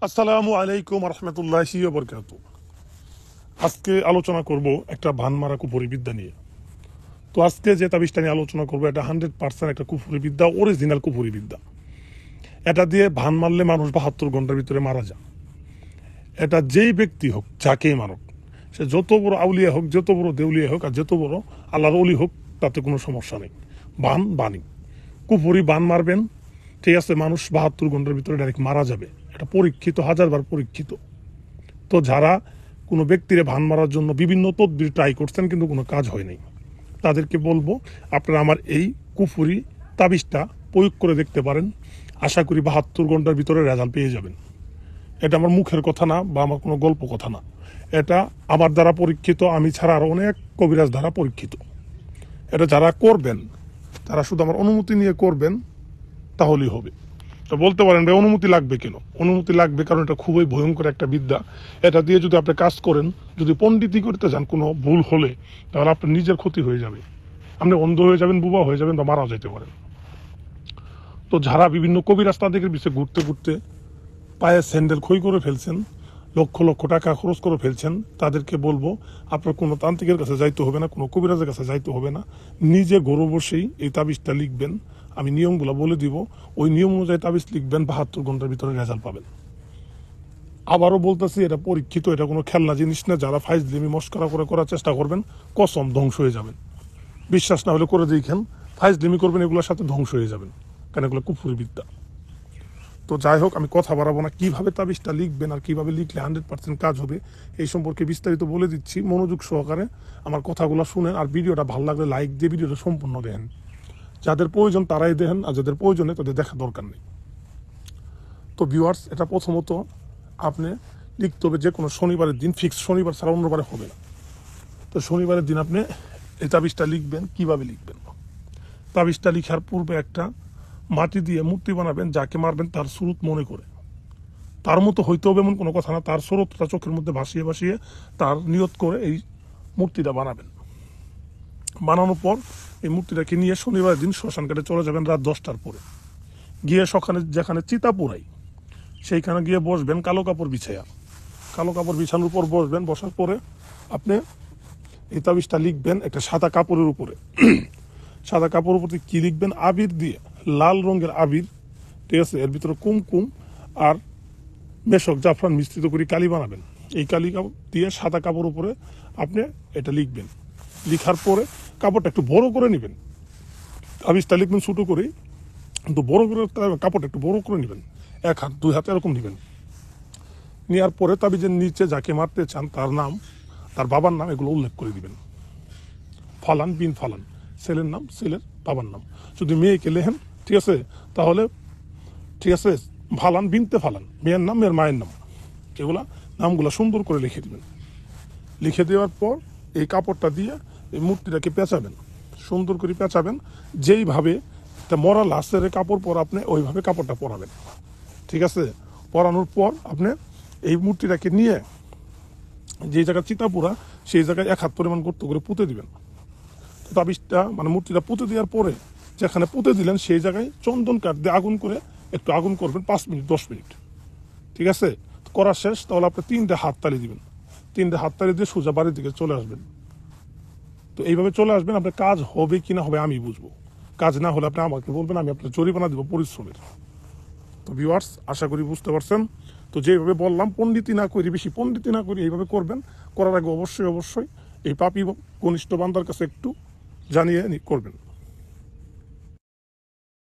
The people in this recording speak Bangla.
আসসালামু আলাইকুম রহমতুল্লাহি ওয়া বারাকাতুহু। আজকে আলোচনা করব একটা ভান মারা কুফরি বিদ্যা নিয়ে। তো আজকে যে তাবিজটা নিয়ে আলোচনা করবো এটা 100% একটা কুফরি বিদ্যা, অরিজিনাল কুফরি বিদ্যা। এটা দিয়ে ভান মারলে মানুষ 72 ঘন্টার ভিতরে মারা যায়। এটা যেই ব্যক্তি হোক, যাকেই মারুক, সে যত বড় আউলিয়া হোক, যত বড় দেউলিয়া হোক, আর যত বড় আল্লাহর ওলি হোক, তাতে কোনো সমস্যা নেই। বানি কুফরি বান মারবেন, ঠিক আছে, মানুষ 72 ঘন্টার ভিতরে ডাইরেক্ট মারা যাবে। এটা পরীক্ষিত, হাজারবার পরীক্ষিত। তো যারা কোনো ব্যক্তিরে ভান মারার জন্য বিভিন্ন তদবির ট্রাই করছেন কিন্তু কোনো কাজ হয় নাই, তাদেরকে বলবো আপনারা আমার এই কুফুরি তাবিজটা প্রয়োগ করে দেখতে পারেন। আশা করি 72 ঘন্টার ভিতরে রেজাল্ট পেয়ে যাবেন। এটা আমার মুখের কথা না বা আমার কোনো গল্প কথা না, এটা আমার দ্বারা পরীক্ষিত, আমি ছাড়া আরও অনেক কবিরাজ দ্বারা পরীক্ষিত। এটা যারা করবেন তারা শুধু আমার অনুমতি নিয়ে করবেন, তাহলেই হবে। তো বলতে পারেন ভাই অনুমতি লাগবে কেন? অনুমতি লাগবে কারণ এটা খুবই ভয়ঙ্কর একটা বিদ্যা। এটা দিয়ে যদি আপনি কাজ করেন, যদি পণ্ডিতি করতে যান, কোনো ভুল হলে তাহলে আপনার নিজের ক্ষতি হয়ে যাবে। আপনি অন্ধ হয়ে যাবেন, বুবা হয়ে যাবেন বা মারাও যেতে পারেন। তো যারা বিভিন্ন কবিরাজ তাদের পিছিয়ে ঘুরতে ঘুরতে পায়ে স্যান্ডেল ক্ষয় করে ফেলছেন, লক্ষ লক্ষ টাকা খরচ করে ফেলছেন, তাদেরকে বলবো আপনার কোনো তান্ত্রিকের কাছে যাইতে হবে না, কোনো কবিরাজের কাছে যাইতে হবে না। নিজে ঘরে বসেই এই তাবিজটা লিখবেন, আমি নিয়মগুলো বলে দিব, ওই নিয়ম অনুযায়ী তাবিজ লিখবেন, 72 ঘন্টার ভিতরে রেজাল্ট পাবেন। আবারও বলতেছি, এটা পরীক্ষিত, এটা কোনো খেলনা জিনিস না। যারা ফাইজলিমি মস্করা করে করার চেষ্টা করবেন, কসম ধ্বংস হয়ে যাবেন। বিশ্বাস না হলে করে দেখেন, ফাইজলিমি করবেন, এগুলোর সাথে ধ্বংস হয়ে যাবেন, কারণ এগুলো কুফরি বিদ্যা। তো যাই হোক, আমি কথা বাড়াবো না। কীভাবে তাবিজটা লিখবেন আর কীভাবে লিখলে 100% কাজ হবে এই সম্পর্কে বিস্তারিত বলে দিচ্ছি। মনোযোগ সহকারে আমার কথাগুলো শুনেন, আর ভিডিওটা ভালো লাগলে লাইক দিয়ে ভিডিওটা সম্পূর্ণ দেখেন। যাদের প্রয়োজন তারাই দেখেন, আর যাদের প্রয়োজন নেই তাদের দেখা দরকার নেই। তো ভিউয়ার্স, এটা প্রথমত আপনি লিখতে হবে যে কোনো শনিবারের দিন, ফিক্স শনিবার ছাড়া অন্যবারে হবে না। তো শনিবারের দিন আপনি এই তাবিজটা লিখবেন। কীভাবে লিখবেন? তাবিজটা লিখার পূর্বে একটা মাটি দিয়ে মূর্তি বানাবেন, যাকে মারবেন তার সুরত মনে করে। তার মতো হইতে হবে এমন কোনো কথা না, তার সুরতটা চোখের মধ্যে ভাসিয়ে ভাসিয়ে তার নিয়ত করে এই মূর্তিটা বানাবেন। বানানোর পর এই মূর্তিটাকে নিয়ে শনিবারের দিন শ্মশান ঘাটে চলে যাবেন রাত 10টার পরে। গিয়ে সকালে যেখানে চিতা পোড়াই সেইখানে গিয়ে বসবেন কালো কাপড় বিছাইয়া। কালো কাপড় বিছানোর পর বসবেন। বসার পরে আপনি এই তাবিজটা লিখবেন একটা সাদা কাপড়ের উপরে। সাদা কাপড়ের উপরে কী লিখবেন? আবির দিয়ে, লাল রঙের আবির, ঠিক আছে, এর ভিতরে কুমকুম আর মেশক জাফরান মিশ্রিত করে কালি বানাবেন। এই কালি দিয়ে সাদা কাপড় উপরে আপনি এটা লিখবেন। লিখার পরে কাপড়টা একটু বড় করে নেবেন। তাবিজটা লিখবেন ছোটো করেই, কিন্তু বড় করে কাপড়টা একটু বড় করে নেবেন, 1 হাত 2 হাত এরকম নেবেন। নেওয়ার পরে তাবিজের নিচে যাকে মারতে চান তার নাম, তার বাবার নাম, এগুলো উল্লেখ করে দিবেন। ফালান বিন ফালান, ছেলের নাম, ছেলের বাবার নাম। যদি মেয়েকে লেখেন, ঠিক আছে, তাহলে ঠিক আছে, ফালান বিনতে ফালান, মেয়ের নাম, মেয়ের মায়ের নাম, এগুলা নামগুলো সুন্দর করে লিখে দিবেন। লিখে দেওয়ার পর এই কাপড়টা দিয়ে এই মূর্তিটাকে পেঁচাবেন, সুন্দর করে পেঁচাবেন। যেইভাবে মরা লাশের কাপড় পরা আপনি ওইভাবে কাপড়টা পরাবেন, ঠিক আছে। পরানোর পর আপনি এই মূর্তিটাকে নিয়ে যে জায়গায় চিতা পোড়া সেই জায়গায় 1 হাত পরিমাণ গর্ত করে পুঁতে দিবেন। তাবিজটা মানে মূর্তিটা পুঁতে দেওয়ার পরে যেখানে পুঁতে দিলেন সেই জায়গায় চন্দন কাঠ দিয়ে আগুন করে একটু আগুন করবেন 5 মিনিট 10 মিনিট, ঠিক আছে। করা শেষ, তাহলে আপনি 3টে হাততালি দিবেন। 3টে হাততালি দিয়ে সোজা বাড়ির দিকে চলে আসবেন। তো এইভাবে চলে আসবেন। আপনার কাজ হবে কি না হবে আমি বুঝবো। কাজ না হলে আপনি আমাকে বলবেন, আমি আপনার জরিমানা দিব পরিশ্রমের। তো ভিউয়ার্স, আশা করি বুঝতে পারছেন। তো যেভাবে বললাম, পণ্ডিতি না করি, বেশি পণ্ডিতি না করি, এইভাবে করবেন। করার আগে অবশ্যই এই পাপি কনিষ্ঠ বান্দার কাছে একটু জানিয়ে করবেন।